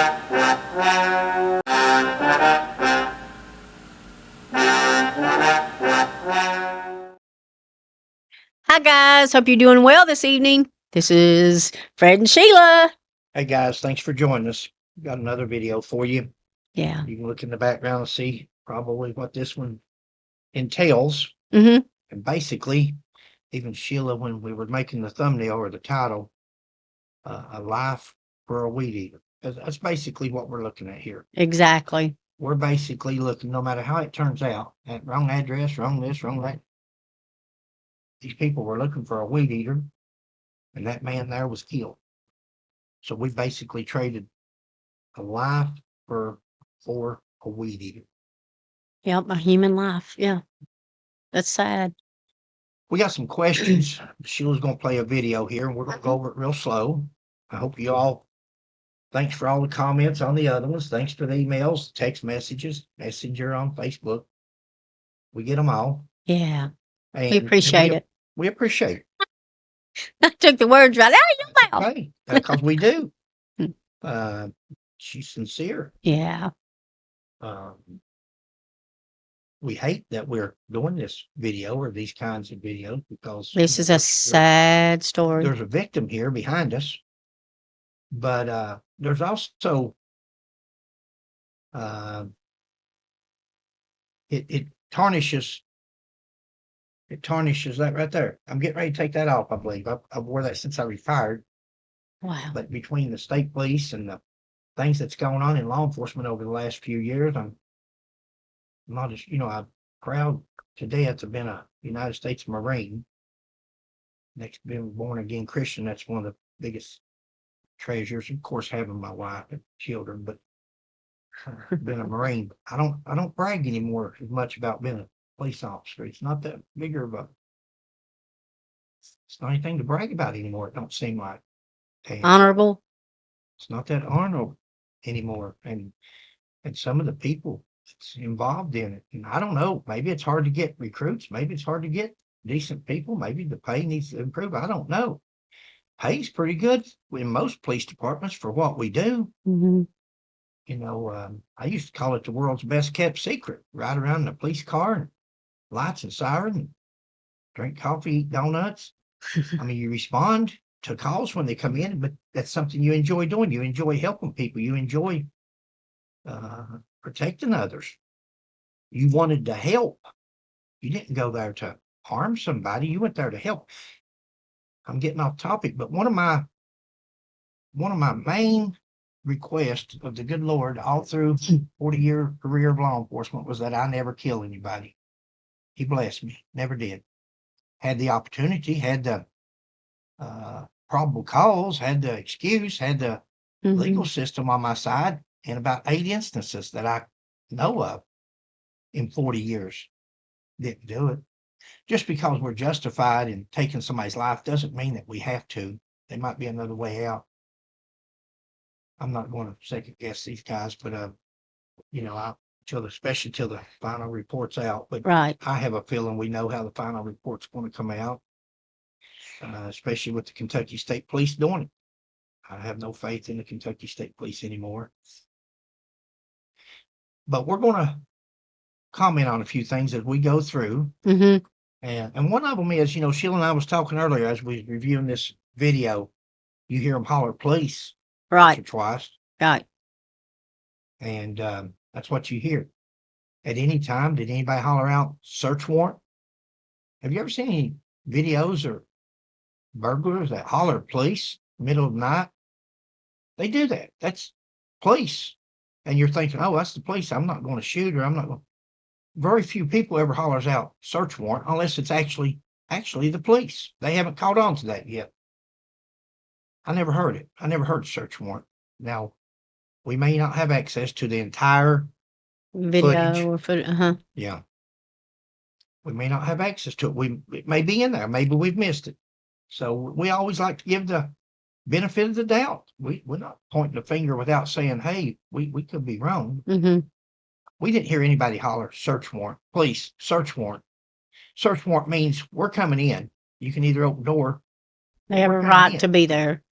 Hi, guys. Hope you're doing well this evening. This is Fred and Sheila. Hey guys, thanks for joining us. Got another video for you. Yeah. You can look in the background and see probably what this one entails. Mm-hmm. And basically, even Sheila, when we were making the thumbnail or the title, a life for a weed eater. That's basically what we're looking at here. Exactly. We're basically looking, no matter how it turns out, at wrong address, wrong this, wrong that. These people were looking for a weed eater, and that man there was killed. So we basically traded a life for a weed eater. Yep, a human life. Yeah. That's sad. We got some questions. Sheila's going to play a video here, and we're going to go over it real slow. I hope you all, thanks for all the comments on the other ones. Thanks for the emails, text messages, Messenger on Facebook. We get them all. Yeah. And We appreciate it. We appreciate it. I took the words right out of your mouth. Okay, because we do. Hmm. She's sincere. Yeah. We hate that we're doing this video or these kinds of videos because This is a sad story. There's a victim here behind us, but there's also it tarnishes that right there. I'm getting ready to take that off, I believe. I wore that since I retired. Wow. But between the state police and the things that's going on in law enforcement over the last few years, I'm not as, I'm proud to death to have been a United States Marine. Next, being born again Christian, that's one of the biggest treasures. Of course, having my wife and children, but been a Marine. I don't brag anymore as much about being a police officer. It's not that bigger of a. It's not anything to brag about anymore. It don't seem like. And honorable. It's not that honorable anymore, and some of the people that's involved in it. And I don't know. Maybe it's hard to get recruits. Maybe it's hard to get decent people. Maybe the pay needs to improve. I don't know. Pay's pretty good in most police departments for what we do. Mm-hmm. I used to call it the world's best kept secret. Ride around in a police car, and lights and siren, and drink coffee, eat donuts. I mean, you respond to calls when they come in, but that's something you enjoy doing. You enjoy helping people. You enjoy protecting others. You wanted to help. You didn't go there to harm somebody. You went there to help. I'm getting off topic, but one of my main requests of the good Lord all through 40-year career of law enforcement was that I never kill anybody. He blessed me. Never did. Had the opportunity, had the probable cause, had the excuse, had the legal system on my side in about 8 instances that I know of in 40 years. Didn't do it. Just because we're justified in taking somebody's life doesn't mean that we have to. There might be another way out. I'm not going to second guess these guys, but especially till the final report's out. But right. I have a feeling we know how the final report's going to come out, especially with the Kentucky State Police doing it. I have no faith in the Kentucky State Police anymore. But we're going to comment on a few things as we go through. Mm-hmm. And one of them is, Sheila and I was talking earlier as we were reviewing this video, you hear them holler police right. once or twice. Right. And that's what you hear. At any time, did anybody holler out search warrant? Have you ever seen any videos or burglars that holler police middle of the night? They do that. That's police. And you're thinking, oh, that's the police. I'm not going to shoot, or I'm not going. Very few people ever hollers out search warrant unless it's actually the police. They haven't caught on to that yet. I never heard it. I never heard search warrant. Now, we may not have access to the entire video footage. Uh-huh. Yeah. We may not have access to it. It may be in there. Maybe we've missed it. So we always like to give the benefit of the doubt. We're not pointing the finger without saying, hey, we could be wrong. Mm-hmm. We didn't hear anybody holler search warrant. Police, search warrant. Search warrant means we're coming in. You can either open the door. They have a right to be there.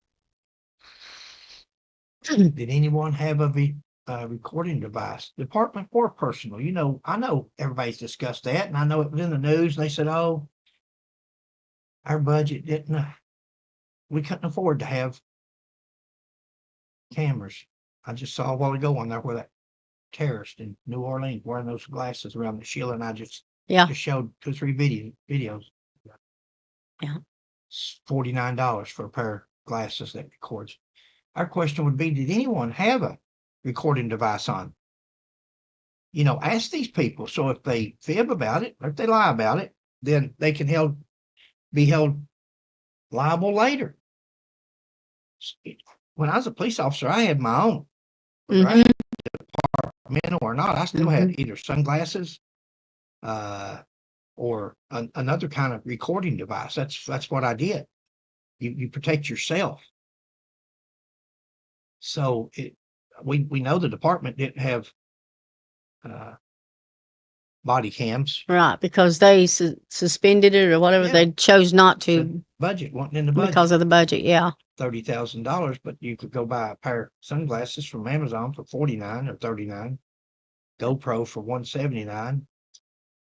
Did anyone have a recording device, department or personal? You know, I know everybody's discussed that, and I know it was in the news. They said, "Oh, our budget didn't. We couldn't afford to have cameras." I just saw a while ago on there where that terrorist in New Orleans wearing those glasses around the Sheila, and I just showed 2 or 3 videos. Yeah. It's $49 for a pair of glasses that records. Our question would be, did anyone have a recording device on? You know, ask these people. So if they fib about it, or if they lie about it, then they can be held liable later. When I was a police officer, I had my own. Whether I had departmental or not, I still had either sunglasses or another kind of recording device. That's what I did. You protect yourself. So we know the department didn't have body cams. Right, because they suspended it or whatever. Yeah. They chose not The to budget wasn't in the budget because of the budget. Yeah. $30,000, but you could go buy a pair of sunglasses from Amazon for 49 or 39, GoPro for 179.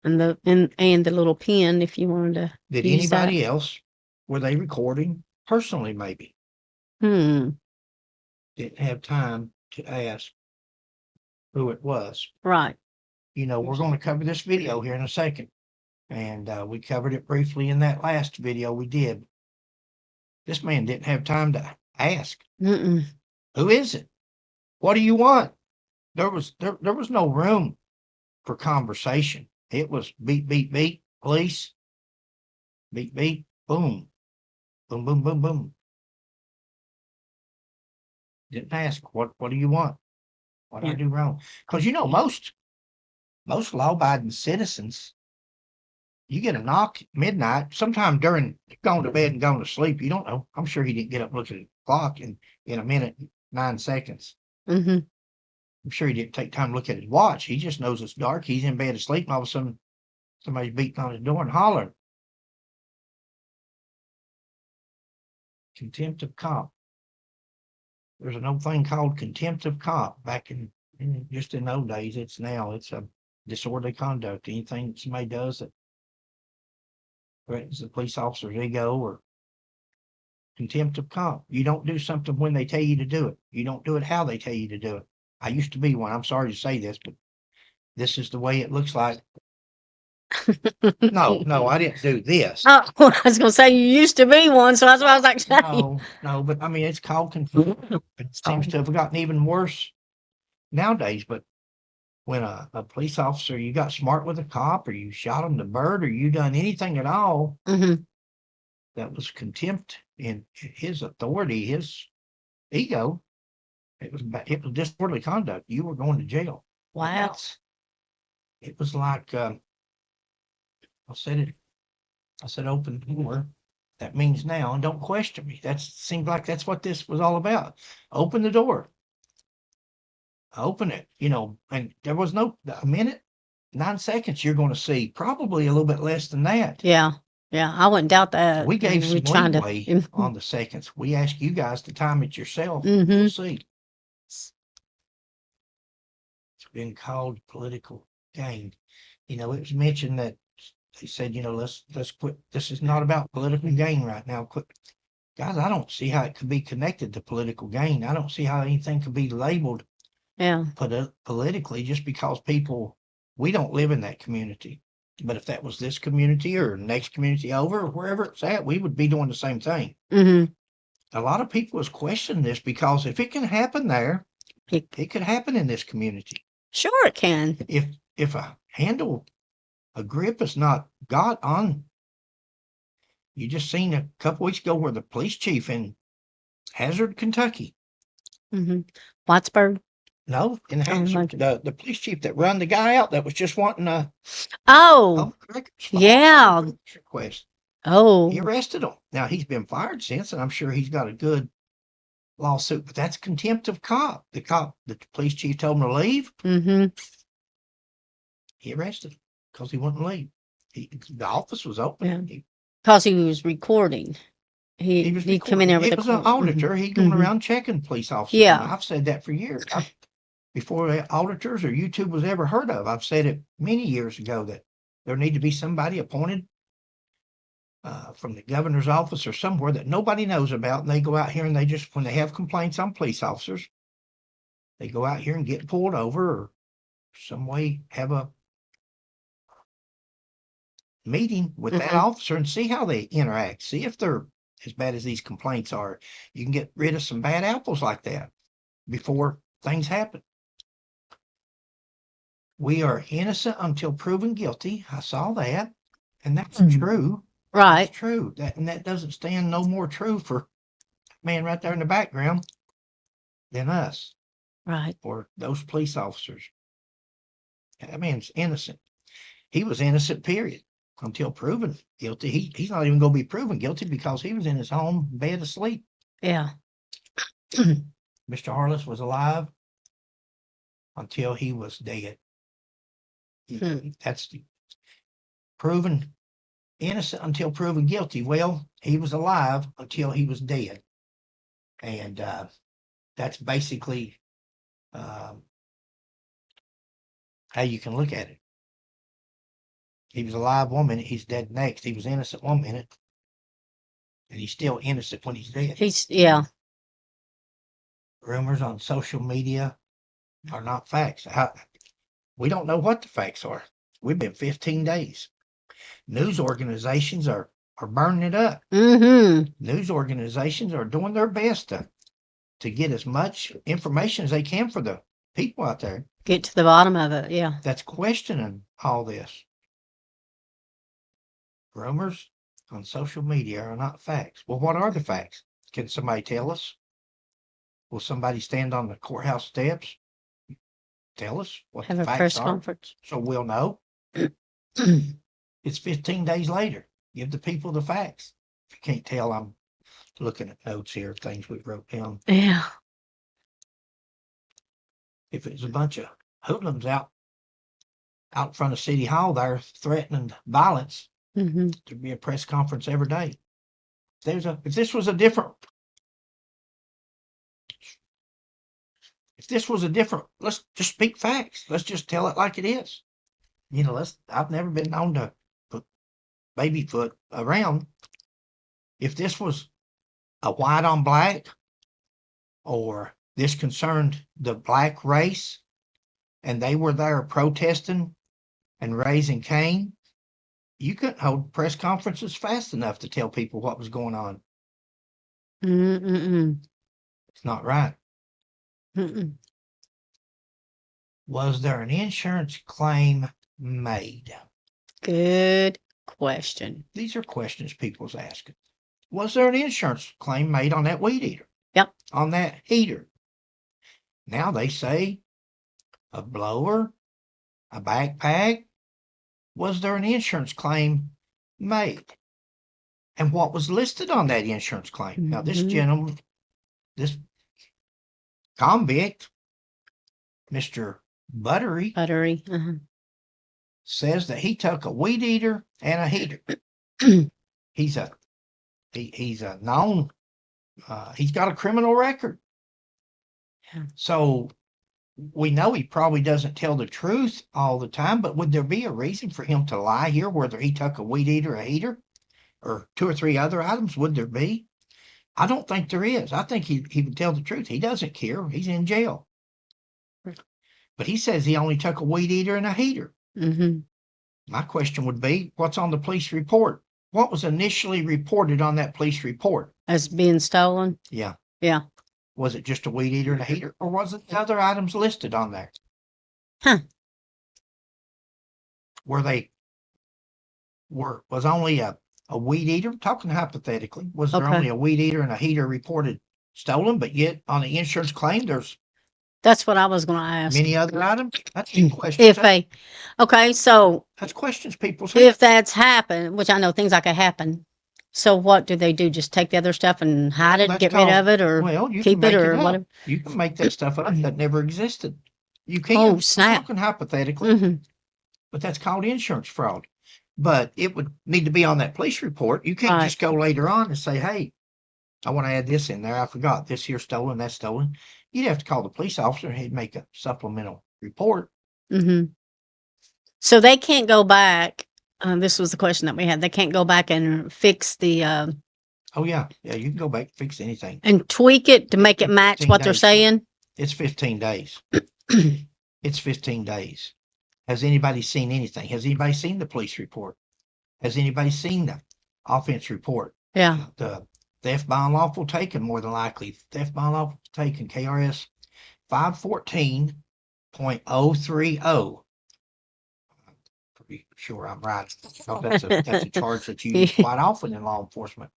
And the little pen if you wanted to. Did use anybody that. else, were they recording personally maybe? Hmm. Didn't have time to ask who it was. Right. You know, we're going to cover this video here in a second. And we covered it briefly in that last video we did. This man didn't have time to ask. Mm-mm. Who is it? What do you want? There was no room for conversation. It was beep, beep, beep, police. Beep, beep, boom. Boom, boom, boom, boom. Didn't ask, what do you want? What did I do wrong? Because, you know, most law-abiding citizens, you get a knock at midnight, sometime during going to bed and going to sleep. You don't know. I'm sure he didn't get up and look at the clock in a minute, 9 seconds. Mm-hmm. I'm sure he didn't take time to look at his watch. He just knows it's dark. He's in bed asleep, and all of a sudden, somebody's beating on his door and hollering. Contempt of cop. There's an old thing called contempt of cop. Back in just in old days, it's a disorderly conduct. Anything that somebody does that threatens the police officer's ego, or contempt of cop. You don't do something when they tell you to do it. You don't do it how they tell you to do it. I used to be one. I'm sorry to say this, but this is the way it looks like. No, I didn't do this. Oh, I was going to say you used to be one, so that's what I was like saying. No, but I mean, it's called contempt. It seems to have gotten even worse nowadays. But when a police officer, you got smart with a cop, or you shot him to bird, or you done anything at all, that was contempt in his authority, his ego. It was disorderly conduct. You were going to jail. Wow. It was like, I said open the door. That means now, and don't question me. That seems like that's what this was all about. Open the door. Open it, you know, and there was a minute, 9 seconds, you're going to see probably a little bit less than that. Yeah. I wouldn't doubt that. We gave some leeway on the seconds. We asked you guys to time it yourself. We'll see. It's been called political gain. You know, it was mentioned that they said, you know, let's quit. This is not about political gain right now. Quit. Guys, I don't see how it could be connected to political gain. I don't see how anything could be labeled politically just because we don't live in that community. But if that was this community or next community over or wherever it's at, we would be doing the same thing. A lot of people is questioning this because if it can happen there, it could happen in this community. Sure it can. If a grip is not got on, you just seen a couple weeks ago where the police chief in Hazard, Kentucky. Wattsburg. No, in Hazard, the police chief that run the guy out that was just wanting a request. Oh, he arrested him. Now he's been fired since, and I'm sure he's got a good lawsuit. But that's contempt of cop. The police chief told him to leave. He arrested him because he wouldn't leave. The office was open. Because he was recording. He was he come in there with It a was an court. auditor. He'd gone around checking police officers. Yeah. And I've said that for years. Before auditors or YouTube was ever heard of, I've said it many years ago that there need to be somebody appointed from the governor's office or somewhere that nobody knows about. And they go out here and they just, when they have complaints on police officers, they go out here and get pulled over or some way have a meeting with that officer and see how they interact. See if they're as bad as these complaints are. You can get rid of some bad apples like that before things happen. We are innocent until proven guilty. I saw that. And that's true. Right. That's true. That doesn't stand no more true for man right there in the background than us. Right. Or those police officers. That man's innocent. He was innocent, period. Until proven guilty. He's not even going to be proven guilty because he was in his home bed asleep. Yeah. Mr. Harless was alive until he was dead. That's proven innocent until proven guilty. Well, he was alive until he was dead. And that's basically how you can look at it. He was alive 1 minute, he's dead next. He was innocent 1 minute, and he's still innocent when he's dead. Yeah. Rumors on social media are not facts. We don't know what the facts are. We've been 15 days. News organizations are burning it up. News organizations are doing their best to get as much information as they can for the people out there. Get to the bottom of it, yeah. That's questioning all this. Rumors on social media are not facts. Well, what are the facts? Can somebody tell us? Will somebody stand on the courthouse steps? Tell us what the facts are. Have a press conference. So we'll know. It's 15 days later. Give the people the facts. If you can't tell, I'm looking at notes here, things we wrote down. Yeah. If it's a bunch of hoodlums out in front of City Hall there threatening violence, there'd be a press conference every day. If this was a different, let's just speak facts. Let's just tell it like it is. I've never been known to put babyfoot around. If this was a white on black, or this concerned the black race, and they were there protesting and raising Cain, you couldn't hold press conferences fast enough to tell people what was going on. It's not right. Was there an insurance claim made? Good question. These are questions people's asking. Was there an insurance claim made on that weed eater? Yep. On that heater? Now they say a blower, a backpack. Was there an insurance claim made? And what was listed on that insurance claim? Now this gentleman, this convict, Mr. Buttery, says that he took a weed eater and a heater. He's a known, he's got a criminal record. Yeah. So we know he probably doesn't tell the truth all the time, but would there be a reason for him to lie here, whether he took a weed eater, a heater, or 2 or 3 other items? Would there be? I don't think there is. I think he would tell the truth. He doesn't care. He's in jail. But he says he only took a weed eater and a heater. My question would be, what's on the police report? What was initially reported on that police report? As being stolen? Yeah. Yeah. Was it just a weed eater and a heater, or was it other items listed on there? Was only a weed eater, talking hypothetically, was there only a weed eater and a heater reported stolen, but yet on the insurance claim that's what I was going to ask. Many other items? That's a question. So that's questions people say. If that's happened, which I know things like that happen, so what do they do? Just take the other stuff and hide it, get rid of it, or keep it, or whatever? You can make that stuff up that never existed. You can. Oh, snap. I'm talking hypothetically, but that's called insurance fraud. But it would need to be on that police report. You can't just go later on and say, hey, I want to add this in there. I forgot this here stolen, that's stolen. You'd have to call the police officer and he'd make a supplemental report. Mm-hmm. So they can't go back. This was the question that we had. They can't go back and fix the Oh yeah. Yeah. You can go back and fix anything. and tweak it to make it match 15 what they're days. saying. It's 15 days. It's 15 days. Has anybody seen anything? Has anybody seen the police report? Has anybody seen the offense report? Yeah. The theft by unlawful taken, more than likely. Theft by unlawful taken, KRS 514.030. I'm pretty sure I'm right. That's a charge that you use quite often in law enforcement.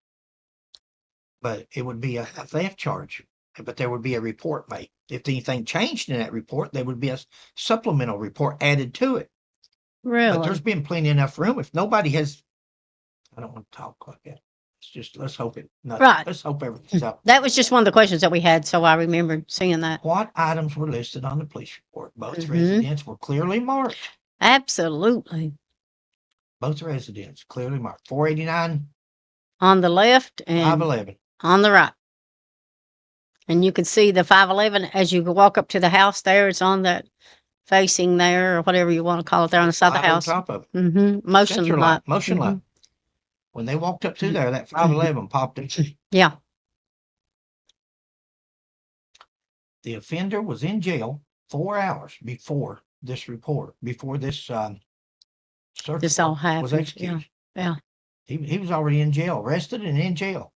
But it would be a theft charge. But there would be a report made. If anything changed in that report, there would be a supplemental report added to it. Really? But there's been plenty enough room. If nobody has, I don't want to talk like that. It's just, let's hope it, nothing. Right. Let's hope everything's up. That was just one of the questions that we had, so I remembered seeing that. What items were listed on the police report? Both Mhm. residents were clearly marked. Absolutely. Both residents clearly marked. 489, On the left and 511. on the right. And you can see the 511 as you walk up to the house there. It's on that facing there or whatever you want to call it there on the side of the Light on house. top of it. Mm-hmm. Motion Sensor light. light. Motion light. When they walked up to there, that 511 popped in. Yeah. The offender was in jail 4 hours before this report, before this search This all warrant was happened. executed. Yeah. He was already in jail, arrested and in jail.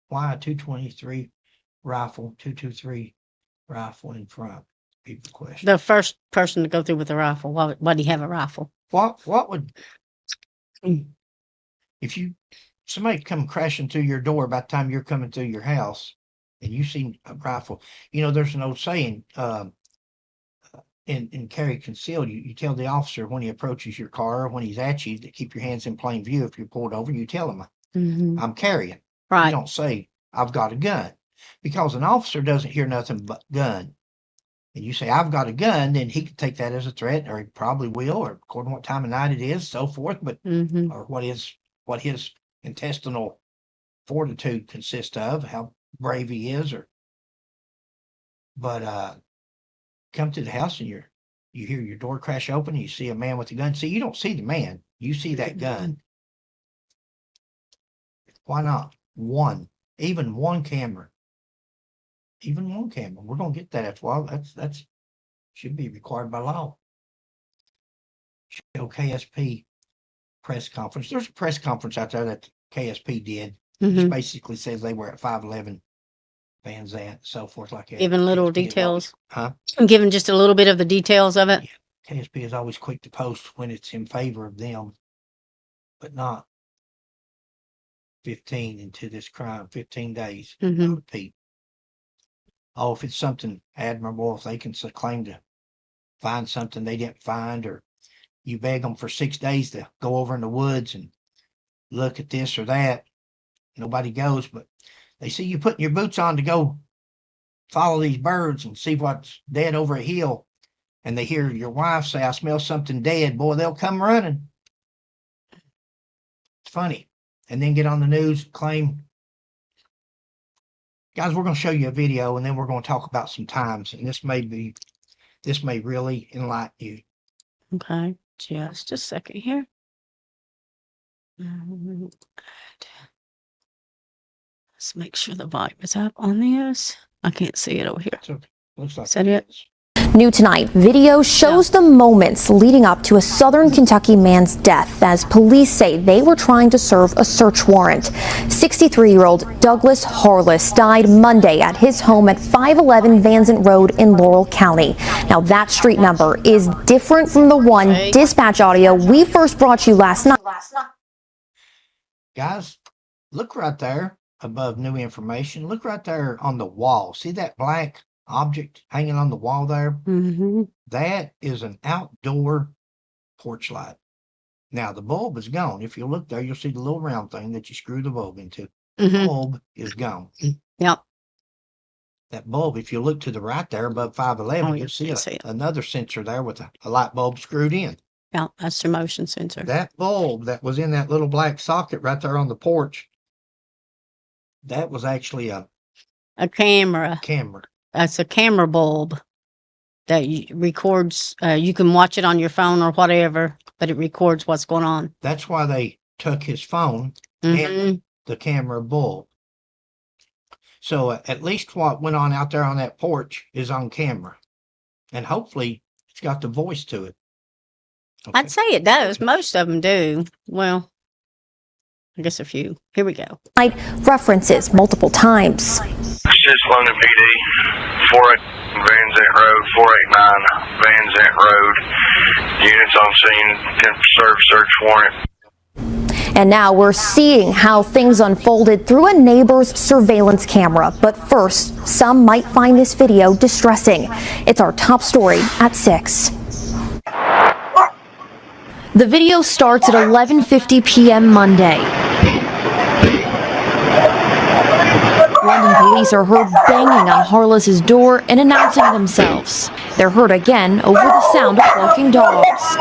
Why a 223 rifle, 223 rifle in front? People question. The first person to go through with a rifle. Why would he have a rifle? What would if somebody come crashing through your door by the time you're coming through your house and you see a rifle? You know, there's an old saying, in carry concealed, you tell the officer when he approaches your car or when he's at you to keep your hands in plain view. If you're pulled over, you tell him, I'm carrying. Right. You don't say, I've got a gun, because an officer doesn't hear nothing but gun. And you say, I've got a gun, then he could take that as a threat, or he probably will, or according to what time of night it is, so forth, but or what his intestinal fortitude consists of, how brave he is, but come to the house and you hear your door crash open and you see a man with a gun. See, you don't see the man, you see that gun. Why not even one camera? We're gonna get that after a while. That's should be required by law. Show KSP press conference. There's a press conference out there that KSP did. Just basically says they were at 511 Van Zant, so forth like that. Giving little KSP details. Always, Giving just a little bit of the details of it. Yeah. KSP is always quick to post when it's in favor of them, but not 15 into this crime, 15 days. I repeat. Oh, if it's something admirable, if they can claim to find something they didn't find, or you beg them for 6 days to go over in the woods and look at this or that, nobody goes, but they see you putting your boots on to go follow these birds and see what's dead over a hill, and they hear your wife say, I smell something dead, boy, they'll come running. It's funny. And then get on the news, claim. Guys, we're going to show you a video, and then we're going to talk about some times, and this may really enlighten you. Okay, just a second here. Let's make sure the volume is up on this. I can't see it over here. Okay. Looks like Is that it? New tonight, video shows the moments leading up to a Southern Kentucky man's death as police say they were trying to serve a search warrant. 63-year-old Douglas Harless died Monday at his home at 511 Van Zant Road in Laurel County. Now that street number is different from the one dispatch audio we first brought you last night. Guys, look right there above new information. Look right there on the wall. See that black object hanging on the wall there? That is an outdoor porch light. Now the bulb is gone. If you look there, you'll see the little round thing that you screw the bulb into. The bulb is gone. Yep. That bulb, if you look to the right there above 511, you'll see another sensor there with a light bulb screwed in. Yeah, that's the motion sensor. That bulb that was in that little black socket right there on the porch, That was actually a camera. camera. That's a camera bulb that records. You can watch it on your phone or whatever, but it records what's going on. That's why they took his phone Mhm. and the camera bulb. So at least what went on out there on that porch is on camera. And hopefully it's got the voice to it. Okay. I'd say it does. Most of them do. Well, I guess a few. Here we go. References multiple times. This is London PD, 48 Van Zant Road, 489 Van Zant Road. Units on scene can serve search warrant. And now we're seeing how things unfolded through a neighbor's surveillance camera. But first, some might find this video distressing. It's our top story at 6. The video starts at 11:50 p.m. Monday. London police are heard banging on Harless's door and announcing themselves. They're heard again over the sound of barking dogs.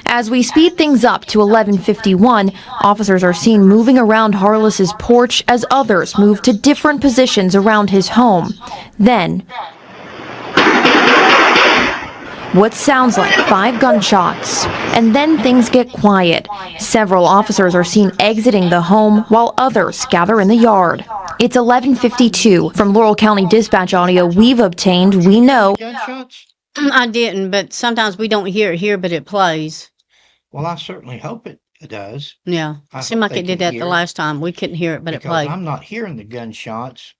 As we speed things up to 11:51, officers are seen moving around Harless's porch as others move to different positions around his home. Then, what sounds like 5 gunshots. And then things get quiet. Several officers are seen exiting the home while others gather in the yard. It's 11:52. From Laurel County Dispatch audio we've obtained, we know Gunshots? I didn't, but sometimes we don't hear it here, but it plays. Well, I certainly hope it does. Yeah. I Seemed hope like they it did can that hear the it, last time. We couldn't hear it, but it because played. I'm not hearing the gunshots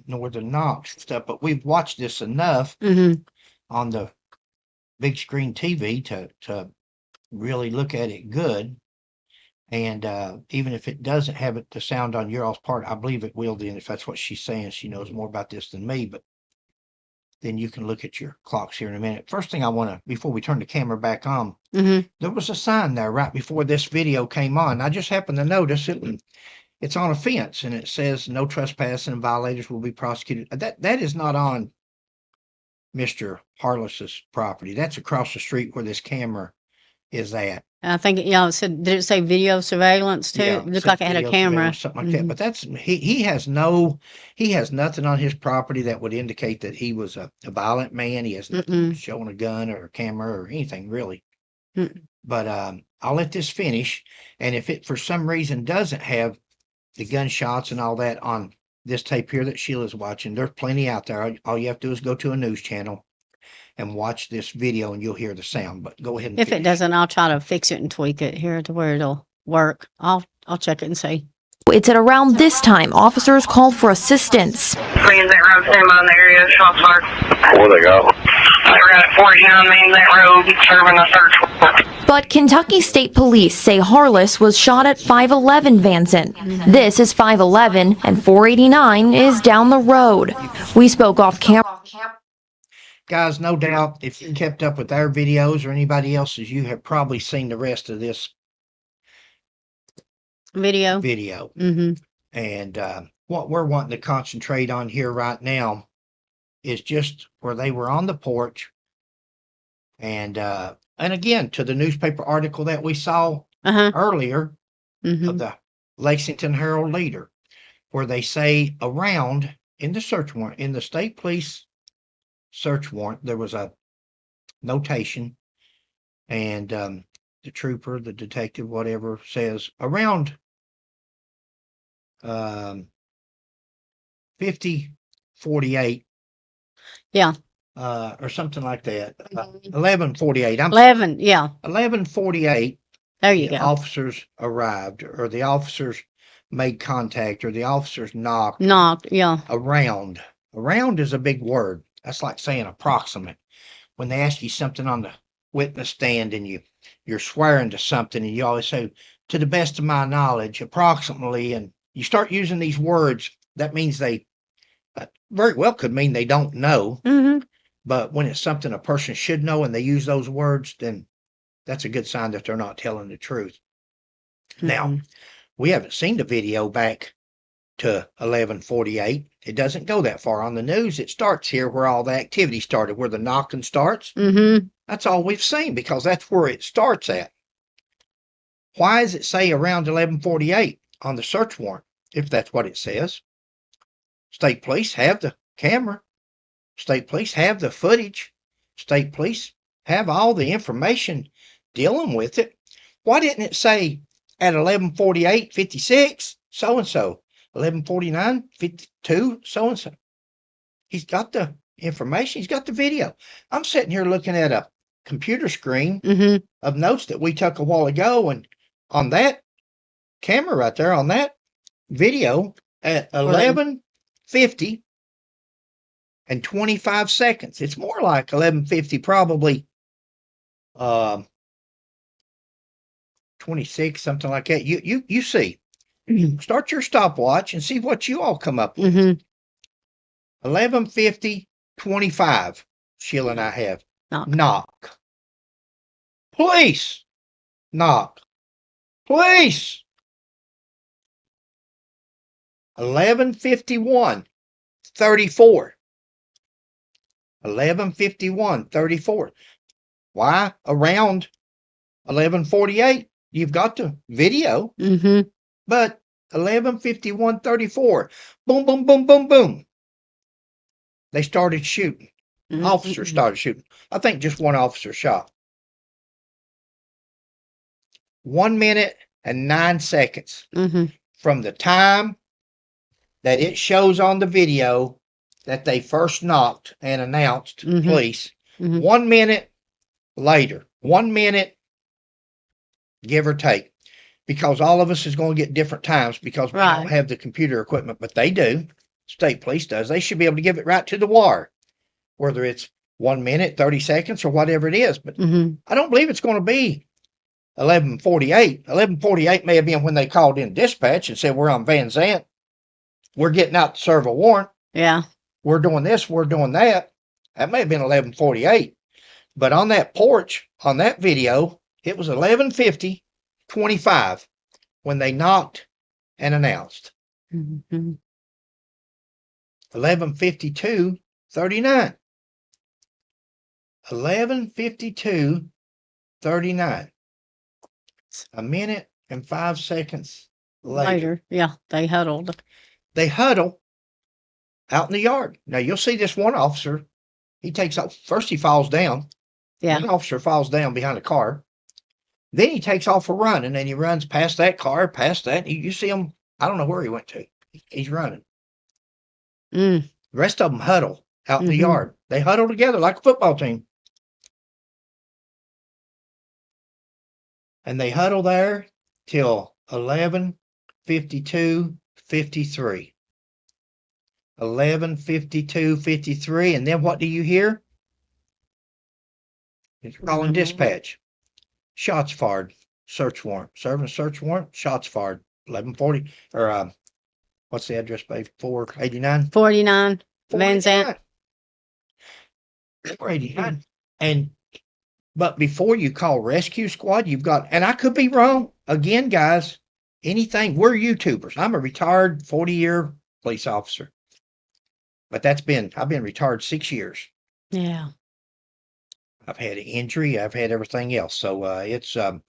nor the knocks and stuff, but we've watched this enough Mm-hmm. on the big screen TV to really look at it good. And even if it doesn't have it the sound on your all's part, I believe it will. Then, if that's what she's saying, she knows more about this than me. But then you can look at your clocks here in a minute. First thing I want to, before we turn the camera back on, Mm-hmm. there was a sign there right before this video came on. I just happened to notice it. It's on a fence and it says no trespassing and violators will be prosecuted. That is not on Mr. Harless's property. That's across the street where this camera is at. I think, it said, did it say video surveillance too? Yeah, It looked said like it had a video camera. surveillance, something like that. But that's he has nothing on his property that would indicate that he was a violent man. He has nothing showing a gun or a camera or anything really. But I'll let this finish, and if it for some reason doesn't have the gunshots and all that on this tape here that Sheila's watching, there's plenty out there. All you have to do is go to a news channel and watch this video and you'll hear the sound. But go ahead and If it finish. doesn't, I'll try to fix it and tweak it here to where it'll work. I'll check it and see. it's at around this time officers called for assistance. Van Zant Road, same on the area, shots fired. Where they go? They were at 49 Van Zant Road, serving a search warrant. But Kentucky State Police say Harless was shot at 511 Van Zant. This is 511 and 489 is down the road. We spoke off camera. Guys, no doubt if you kept up with our videos or anybody else's, you have probably seen the rest of this Video. video. And what we're wanting to concentrate on here right now is just where they were on the porch. And again, to the newspaper article that we saw earlier of the Lexington Herald Leader, where they say around in the search warrant, in the state police search warrant, there was a notation, and the trooper, the detective, whatever, says around 5048. Yeah. Or something like that. 1148. 11. Yeah. 1148. There you The go. officers arrived, or the officers made contact, or the officers knocked. Knocked. Yeah. Around. Around is a big word. That's like saying approximate. When they ask you something on the witness stand and you're swearing to something and you always say, to the best of my knowledge, approximately, and you start using these words, that means they very well could mean they don't know. But when it's something a person should know and they use those words, then that's a good sign that they're not telling the truth. Now, we haven't seen the video back to 1148. It doesn't go that far on the news. It starts here where all the activity started, where the knocking starts. That's all we've seen because that's where it starts at. Why does it say around 1148? on the search warrant, if that's what it says. State police have the camera. State police have the footage. State police have all the information dealing with it. Why didn't it say at 11:48:56 so and so, 11:49:52 so and so? He's got the information. He's got the video. I'm sitting here looking at a computer screen of notes that we took a while ago, and on that camera right there, on that video at 11:50 and 25 seconds. It's more like 11:50, probably 26, something like that. You see. Start your stopwatch and see what you all come up with. 11:50:25. Sheila and I have. Knock. Police. Knock. Police. 11:51:34. 11:51:34. Why? Around 11:48, you've got the video. But 11:51:34. Boom, boom, boom, boom, boom. They started shooting. Officers started shooting. I think just one officer shot. 1 minute and 9 seconds from the time that it shows on the video that they first knocked and announced police. 1 minute later, 1 minute, give or take, because all of us is going to get different times because we don't have the computer equipment, but they do. State police does. They should be able to give it right to the wire, whether it's 1 minute, 30 seconds, or whatever it is. But I don't believe it's going to be 11:48. 11:48 may have been when they called in dispatch and said, we're on Van Zant. We're getting out to serve a warrant. Yeah. We're doing this. We're doing that. That may have been 11:48. But on that porch, on that video, it was 11:50:25 when they knocked and announced. 11:52:39. 11:52:39. A minute and 5 seconds later. Yeah, they huddled. They huddle out in the yard. Now you'll see this one officer. He takes off. First he falls down. Yeah. One officer falls down behind a car. Then he takes off a run, and then he runs past that car, past that. You see him. I don't know where he went to. He's running. The rest of them huddle out in the yard. They huddle together like a football team. And they huddle there till 11:52:53. 11:52:53. And then what do you hear? It's calling dispatch. Shots fired. Search warrant. Serving a search warrant. Shots fired. 11:40. Or what's the address, babe? 489? 49. Van Zant. 489. But before you call rescue squad, you've got, and I could be wrong. Again, guys, anything, we're YouTubers. I'm a retired 40-year police officer. But I've been retired 6 years. Yeah. I've had an injury. I've had everything else. So it's and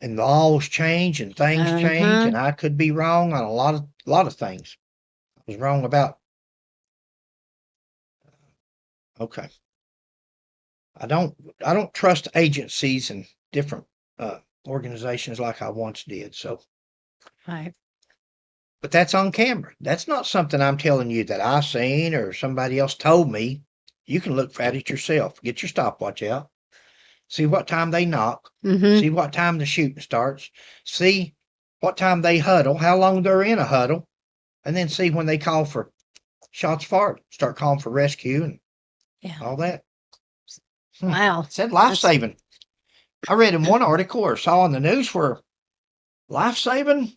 laws change and things change, and I could be wrong on a lot of things. I was wrong about. Okay. I don't trust agencies and different organizations like I once did. So. Right. But that's on camera. That's not something I'm telling you that I seen or somebody else told me. You can look at it yourself. Get your stopwatch out. See what time they knock. See what time the shooting starts. See what time they huddle, how long they're in a huddle, and then see when they call for shots fired. Start calling for rescue and all that. Wow. It said life-saving. I read in one article or saw on the news where life-saving,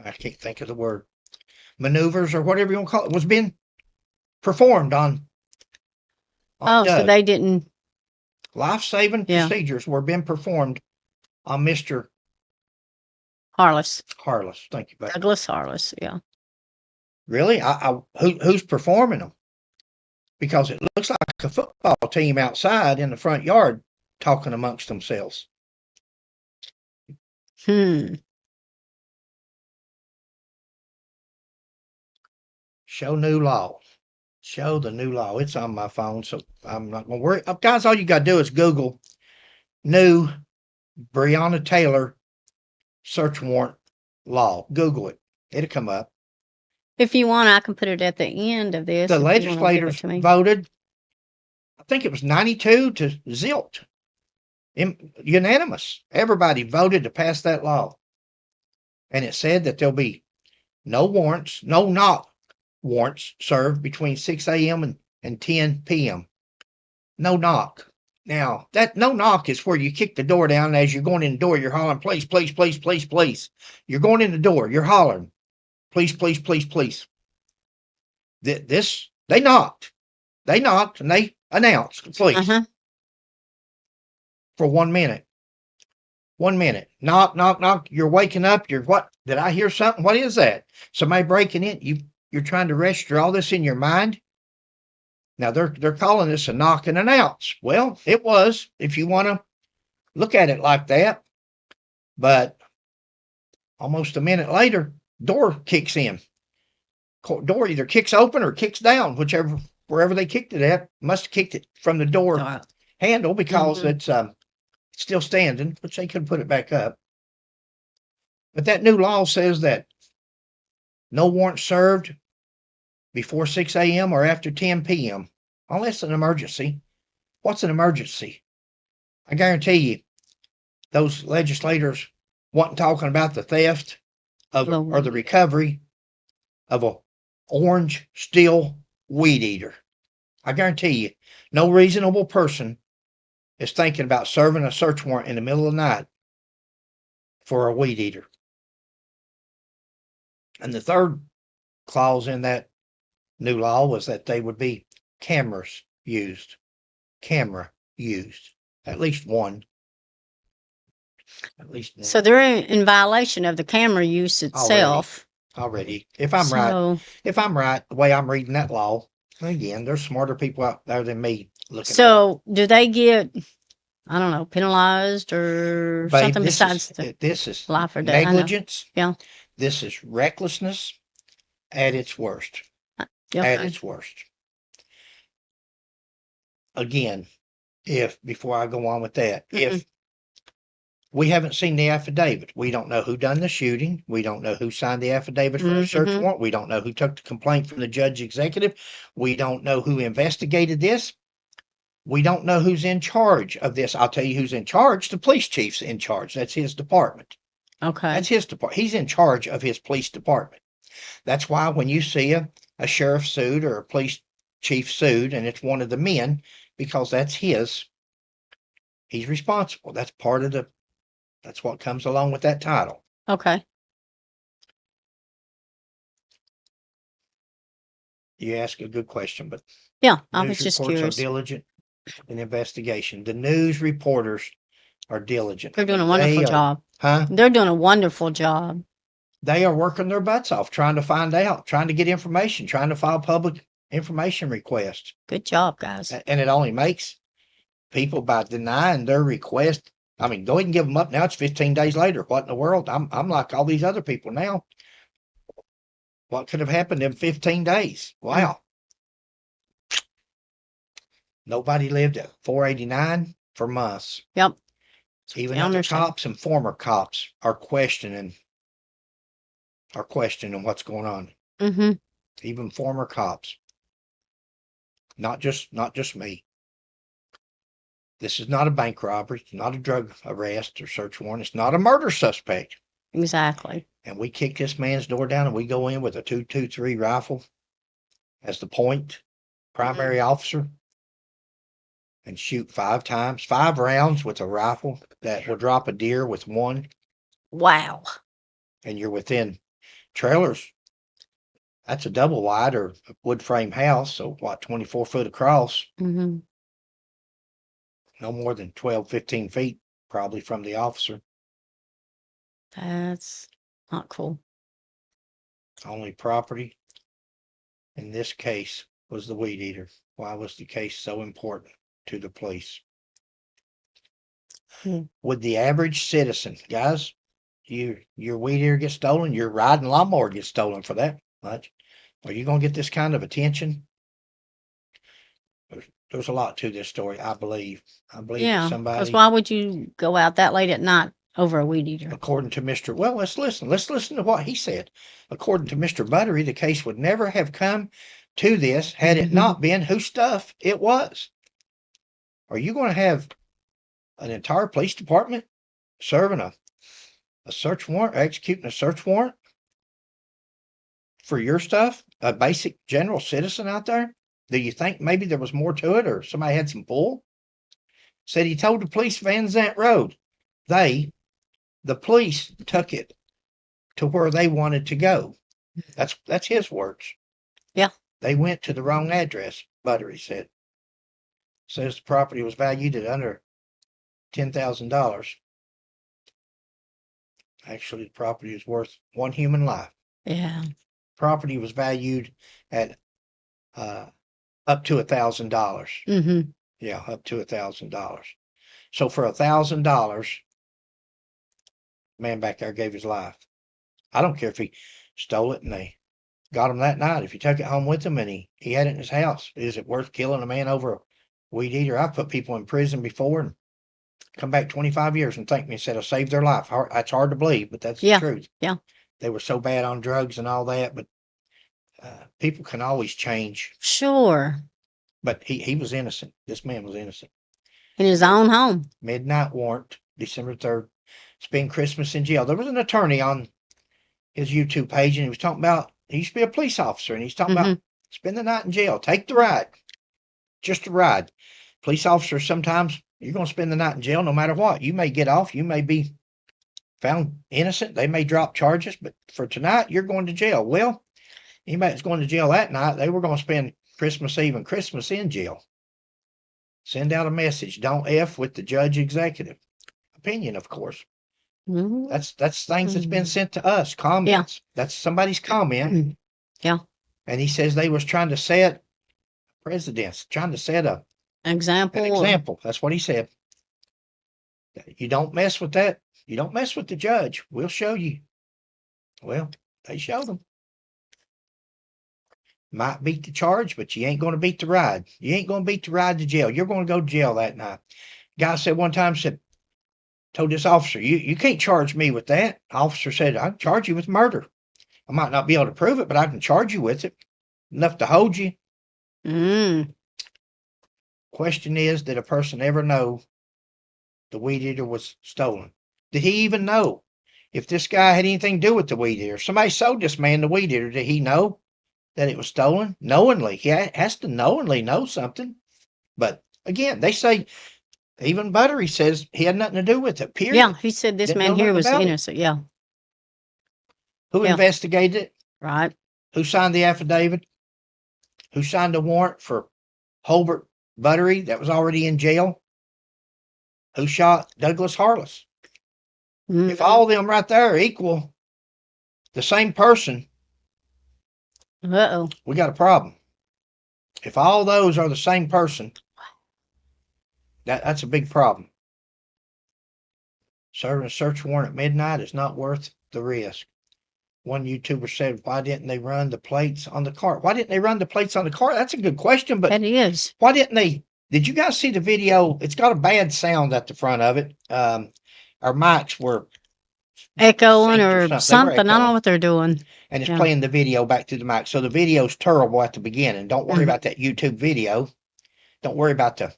I can't think of the word, maneuvers or whatever you want to call it, was being performed on so Doug. they didn't. Life-saving procedures were being performed on Mr. Harless. Thank you, buddy. Douglas Harless, yeah. Really? Who's performing them? Because it looks like a football team outside in the front yard talking amongst themselves. Show new law. Show the new law. It's on my phone, so I'm not going to worry. Guys, all you got to do is Google new Breonna Taylor search warrant law. Google it. It'll come up. If you want, I can put it at the end of this. The if you wanna give it legislators to me. voted, I think it was 92 to zilch. Unanimous. Everybody voted to pass that law. And it said that there'll be no knock warrants served between 6 a.m. and 10 p.m. No knock. Now, that no knock is where you kick the door down, and as you're going in the door, you're hollering, please, please, please, please, please. You're going in the door, you're hollering, please, please, please, please. They knocked. They knocked and they announced, please. For 1 minute. 1 minute. Knock, knock, knock. You're waking up. You're what? Did I hear something? What is that? Somebody breaking in? You're trying to register all this in your mind? Now they're calling this a knock and announce. Well, it was, if you want to look at it like that. But almost a minute later, door kicks in. Door either kicks open or kicks down, wherever they kicked it at. Must have kicked it from the door handle because it's still standing, which they could put it back up. But that new law says that no warrant served before 6 a.m. or after 10 p.m. unless an emergency. What's an emergency? I guarantee you, those legislators wasn't talking about the theft or the recovery of a orange steel weed eater. I guarantee you, no reasonable person is thinking about serving a search warrant in the middle of the night for a weed eater. And the third clause in that new law was that they would be cameras used. Camera used. At least one. At least one. So they're in violation of the camera use itself. Already. If I'm right, the way I'm reading that law, again, there's smarter people out there than me looking at it. Do they get, I don't know, penalized or something besides this is life or death? Negligence. Yeah. This is recklessness at its worst. At its worst. Again, before I go on with that, if we haven't seen the affidavit, we don't know who done the shooting. We don't know who signed the affidavit for the search warrant. We don't know who took the complaint from the judge executive. We don't know who investigated this. We don't know who's in charge of this. I'll tell you who's in charge. The police chief's in charge. That's his department. Okay. That's his department. He's in charge of his police department. That's why when you see a sheriff sued or a police chief sued, and it's one of the men, because that's he's responsible. That's that's what comes along with that title. Okay. You ask a good question, but yeah, I was just curious. Are diligent in investigation. The news reporters are diligent. They're doing a wonderful job. They're doing a wonderful job. They are working their butts off trying to find out, trying to get information, trying to file public information requests. Good job, guys. And it only makes people, by denying their request. I mean, go ahead and give them up now. It's 15 days later. What in the world? I'm like all these other people now. What could have happened in 15 days? Wow. Nobody lived at 489 for months. Yep. Even other cops and former cops are questioning what's going on. Even former cops. Not just me. This is not a bank robbery. It's not a drug arrest or search warrant. It's not a murder suspect. Exactly. And we kick this man's door down and we go in with a .223 rifle as the primary officer, and shoot 5 times, 5 rounds with a rifle that will drop a deer with one. Wow. And you're within trailers. That's a double wide or a wood frame house. So 24 foot across. No more than 12, 15 feet probably from the officer. That's not cool. Only property in this case was the weed eater. Why was the case so important to the police? Would the average citizen, guys, your weed eater gets stolen, your riding lawnmower gets stolen for that much. Are you going to get this kind of attention? There's a lot to this story, I believe. I believe that Yeah, because somebody, why would you go out that late at night over a weed eater? according to Mr. Well, let's listen. Let's listen to what he said. According to Mr. Buttery, the case would never have come to this had it not been whose stuff it was. Are you going to have an entire police department serving a search warrant, executing a search warrant for your stuff? A basic general citizen out there? Do you think maybe there was more to it, or somebody had some pull? Said he told the police Van Zant Road. The police took it to where they wanted to go. That's his words. Yeah. They went to the wrong address, Buttery said. Says the property was valued at under $10,000. Actually, the property is worth one human life. Yeah. Property was valued at up to $1,000. Mm-hmm. Yeah, up to $1,000. So for $1,000, man back there gave his life. I don't care if he stole it and they got him that night. If he took it home with him and he had it in his house, is it worth killing a man over a weed eater? I've put people in prison before and come back 25 years and thank me and said I saved their life. That's hard to believe, but that's the truth. Yeah. They were so bad on drugs and all that, but people can always change. Sure. But he was innocent. This man was innocent. In his own home. Midnight warrant, December 3rd. Spend Christmas in jail. There was an attorney on his YouTube page and he was talking about, he used to be a police officer and he's talking about spend the night in jail. Take the ride. Just a ride. Police officers, sometimes you're going to spend the night in jail no matter what. You may get off. You may be found innocent. They may drop charges, but for tonight, you're going to jail. Well, anybody that's going to jail that night, they were going to spend Christmas Eve and Christmas in jail. Send out a message. Don't F with the judge executive. Opinion, of course. Mm-hmm. That's things that's been sent to us. Comments. Yeah. That's somebody's comment. Yeah. And he says they was trying to set precedents, trying to set an example. That's what he said. You don't mess with that. You don't mess with the judge. We'll show you. Well, they showed them. Might beat the charge, but you ain't going to beat the ride. You ain't going to beat the ride to jail. You're going to go to jail that night. Guy said one time, told this officer, you can't charge me with that. Officer said, I can charge you with murder. I might not be able to prove it, but I can charge you with it. Enough to hold you. Question is, did a person ever know the weed eater was stolen? Did he even know if this guy had anything to do with the weed eater? Somebody sold this man the weed eater. Did he know that it was stolen? Knowingly. He has to knowingly know something. But again, they say, even Buttery says he had nothing to do with it, period. Yeah, he said this man here was innocent. Yeah. Who investigated it? Right. Who signed the affidavit? Who signed the warrant for Holbert Buttery that was already in jail? Who shot Douglas Harless? If all of them right there are equal, the same person, we got a problem. If all those are the same person, that's a big problem. Serving a search warrant at midnight is not worth the risk. One YouTuber said, why didn't they run the plates on the car? Why didn't they run the plates on the car? That's a good question, but that is. Why didn't they? Did you guys see the video? It's got a bad sound at the front of it. Our mics were echoing or something. I don't know what they're doing. And it's playing the video back to the mic. So the video's terrible at the beginning. Don't worry about that YouTube video. Don't worry about the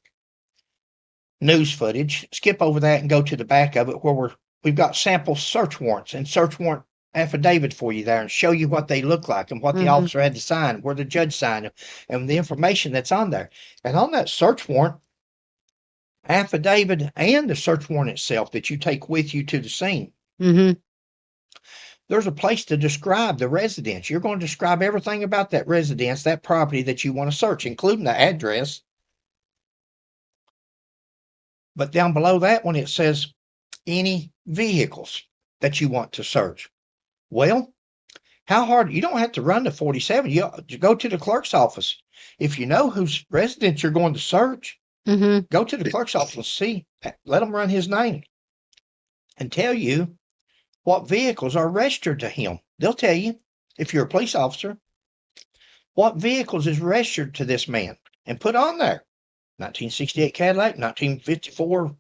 news footage. Skip over that and go to the back of it where we've got sample search warrants and search warrant affidavit for you there and show you what they look like and what the officer had to sign, where the judge signed and the information that's on there. And on that search warrant affidavit and the search warrant itself that you take with you to the scene, there's a place to describe the residence. You're going to describe everything about that residence, that property that you want to search, including the address. But down below that one, it says any vehicles that you want to search. Well, how hard? You don't have to run to 47. You go to the clerk's office. If you know whose residence you're going to search, go to the clerk's office and see. Let them run his name and tell you what vehicles are registered to him. They'll tell you, if you're a police officer, what vehicles is registered to this man and put on there. 1968 Cadillac, 1954,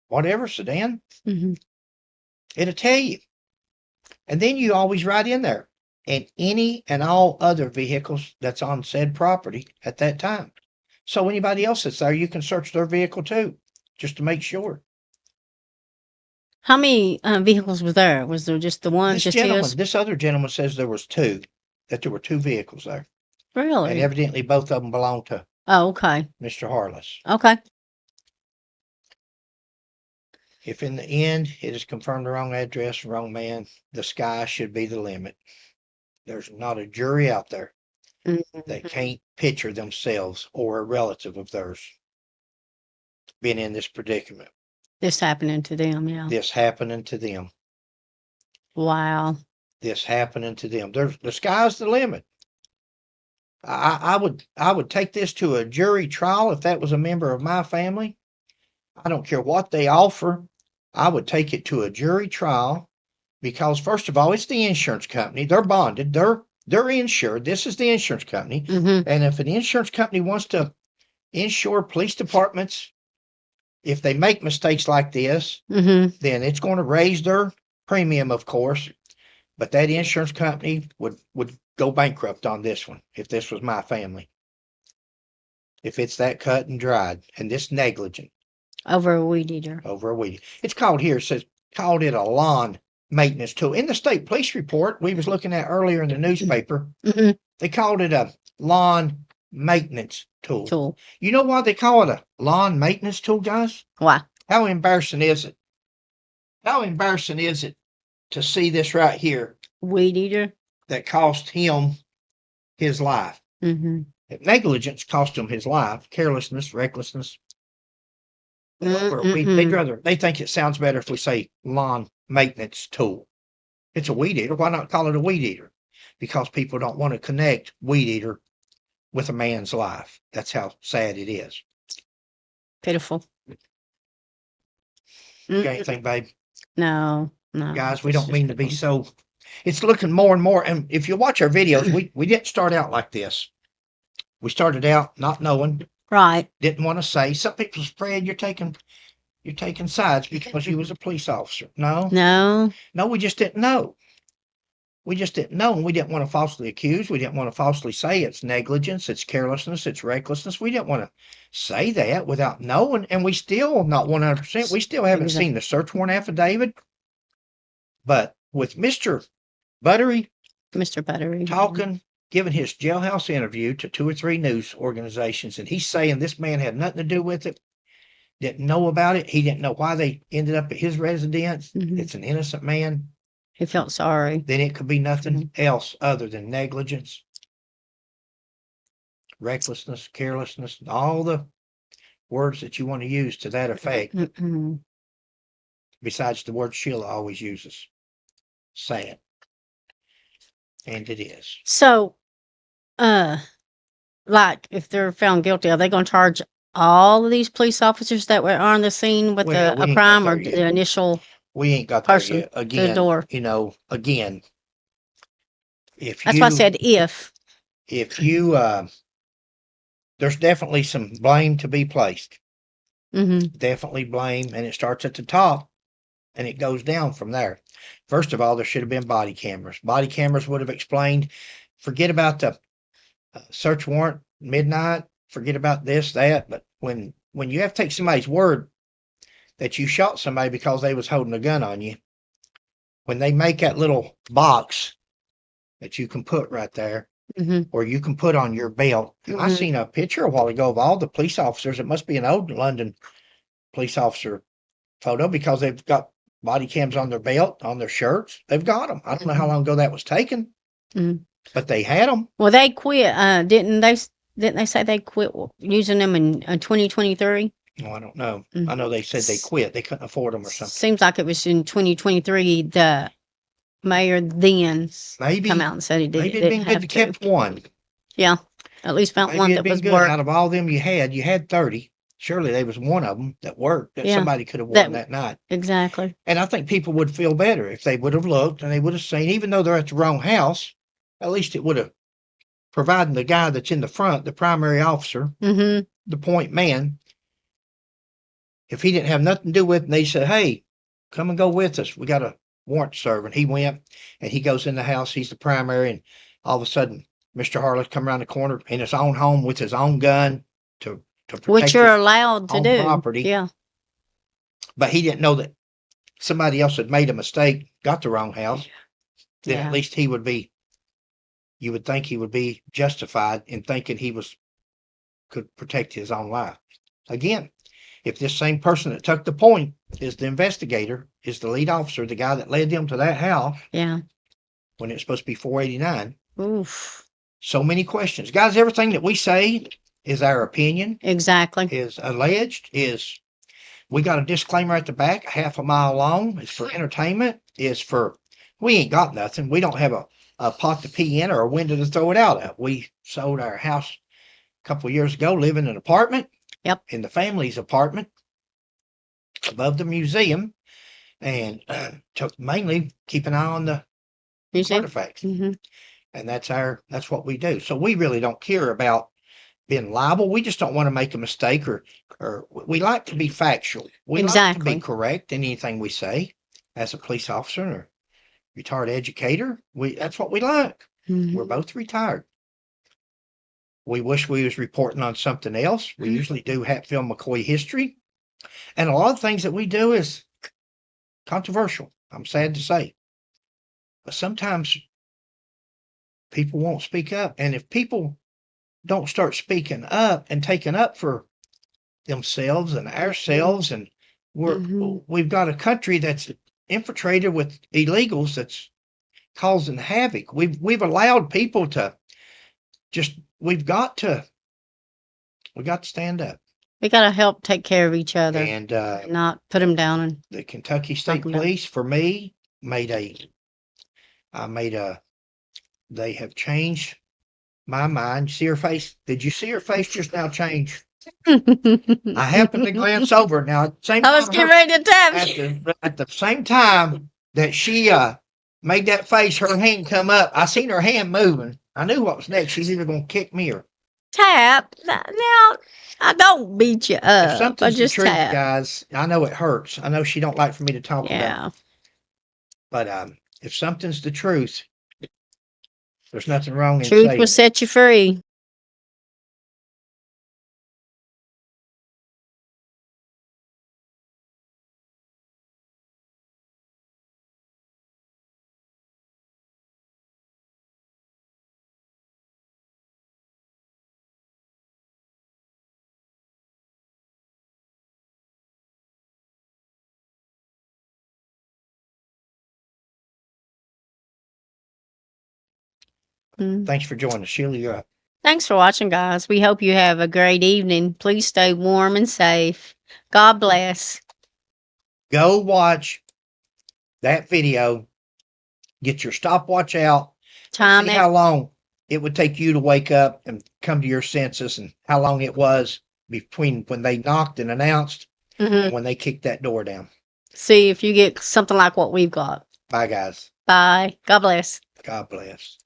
whatever, sedan. Mm-hmm. It'll tell you. And then you always write in there, and any and all other vehicles that's on said property at that time. So anybody else that's there, you can search their vehicle too, just to make sure. How many vehicles was there? Was there just the one? This other gentleman says there was two, that there were two vehicles there. Really? And evidently both of them belong to okay. Mr. Harless. Okay. If in the end it is confirmed the wrong address, wrong man, the sky should be the limit. There's not a jury out there that can't picture themselves or a relative of theirs being in this predicament. This happening to them, yeah. This happening to them. Wow. This happening to them. The sky's the limit. I would take this to a jury trial if that was a member of my family. I don't care what they offer. I would take it to a jury trial because, first of all, it's the insurance company. They're bonded. They're insured. This is the insurance company. Mm-hmm. And if an insurance company wants to insure police departments, if they make mistakes like this, Mm-hmm. then it's going to raise their premium, of course. But that insurance company would go bankrupt on this one if this was my family. If it's that cut and dried and this negligent. Over a weed eater. Over a weed. It's called here, it says, called it a lawn maintenance tool. In the state police report we was looking at earlier in the newspaper, Mm-hmm. they called it a lawn maintenance tool. Tool. You know why they call it a lawn maintenance tool, guys? Why? How embarrassing is it? How embarrassing is it to see this right here Weed eater. that cost him his life? Mm-hmm. Negligence cost him his life. Carelessness, recklessness. They think it sounds better if we say lawn maintenance tool. It's a weed eater. Why not call it a weed eater? Because people don't want to connect weed eater with a man's life. That's how sad it is. Pitiful. You got anything, babe? No. Guys, we don't mean to be so. It's looking more and more. And if you watch our videos, we didn't start out like this. We started out not knowing. Right. Didn't want to say. Some people spread you're taking sides because you was a police officer. No, we just didn't know. We just didn't know, and we didn't want to falsely accuse. We didn't want to falsely say it's negligence, it's carelessness, it's recklessness. We didn't want to say that without knowing, and we still not 100%. We still haven't seen the search warrant affidavit. But with Mr. Buttery talking, giving his jailhouse interview to 2 or 3 news organizations, and he's saying this man had nothing to do with it, didn't know about it. He didn't know why they ended up at his residence. Mm-hmm. It's an innocent man. He felt sorry. Then it could be nothing else other than negligence, recklessness, carelessness, all the words that you want to use to that effect. Mm-hmm. Besides the word Sheila always uses. Sad. And it is. So, like, if they're found guilty, are they going to charge all of these police officers that were on the scene with a crime or the initial? We ain't got there person yet. Again, the door. Again, That's why I said if you, there's definitely some blame to be placed. Mm-hmm. Definitely blame, and it starts at the top, and it goes down from there. First of all, there should have been body cameras. Body cameras would have explained. Forget about the search warrant, midnight. Forget about this, that. But when you have to take somebody's word that you shot somebody because they was holding a gun on you, when they make that little box that you can put right there, mm-hmm. or you can put on your belt. Mm-hmm. I seen a picture a while ago of all the police officers. It must be an old London police officer photo because they've got body cams on their belt, on their shirts. They've got them. I don't know how long ago that was taken, but they had them. Well, they quit. Didn't they say they quit using them in 2023? Oh, I don't know. I know they said they quit. They couldn't afford them or something. Seems like it was in 2023. The mayor then come out and said he did. Maybe it'd been good to keep one. Yeah, at least found one that was good. worth. Out of all them you had 30. Surely there was one of them that worked that Yeah, somebody could have worn that- that night. exactly. And I think people would feel better if they would have looked and they would have seen, even though they're at the wrong house, at least it would have provided the guy that's in the front, the primary officer, Mm-hmm. the point man, if he didn't have nothing to do with it and they said, hey, come and go with us. We got a warrant to serve. And he went and he goes in the house. He's the primary. And all of a sudden, Mr. Harless come around the corner in his own home with his own gun to protect Which you're his allowed to own do. property. Yeah. But he didn't know that somebody else had made a mistake, got the wrong house. Then Yeah. at least he would be, you would think he would be justified in thinking he could protect his own life. Again, if this same person that took the point is the investigator, is the lead officer, the guy that led them to that house Yeah. when it's supposed to be 489, Oof. so many questions. Guys, everything that we say is our opinion, Exactly. is alleged, is we got a disclaimer at the back, half a mile long. It's for entertainment, is for, we ain't got nothing. We don't have a pot to pee in or a window to throw it out of. We sold our house a couple of years ago, living in an apartment. Yep. In the family's apartment above the museum, and took mainly keep an eye on the You see? artifacts. Mm-hmm. And that's what we do. So we really don't care about being liable. We just don't want to make a mistake, or we like to be factual. We like to Exactly. be correct in anything we say as a police officer or retired educator. That's what we like. Mm-hmm. We're both retired. We wish we was reporting on something else. We usually do Hatfield McCoy history. And a lot of things that we do is controversial, I'm sad to say. But sometimes people won't speak up. And if people don't start speaking up and taking up for themselves and ourselves, and we've got a country that's infiltrated with illegals that's causing havoc. We've allowed people to just, we got to stand up. We got to help take care of each other, And not put them down. And the Kentucky State them down. Police, for me, they have changed my mind. See her face? Did you see her face just now change? I happened to glance over. Now, at the same I was time, getting ready to tap you. at the same time that she made that face, her hand come up. I seen her hand moving. I knew what was next. She's either going to kick me or Tap. Now, I don't beat you if up. I something's the just truth, tap. guys. I know it hurts. I know she don't like for me to talk about it. Yeah. But if something's the truth, there's nothing wrong in Truth saying will it. set you free. Thanks for joining us. Sheila, you're up. Thanks for watching, guys. We hope you have a great evening. Please stay warm and safe. God bless. Go watch that video. Get your stopwatch out. Time See it. how long it would take you to wake up and come to your senses, and how long it was between when they knocked and announced and when they kicked that door down. See if you get something like what we've got. Bye, guys. Bye. God bless. God bless.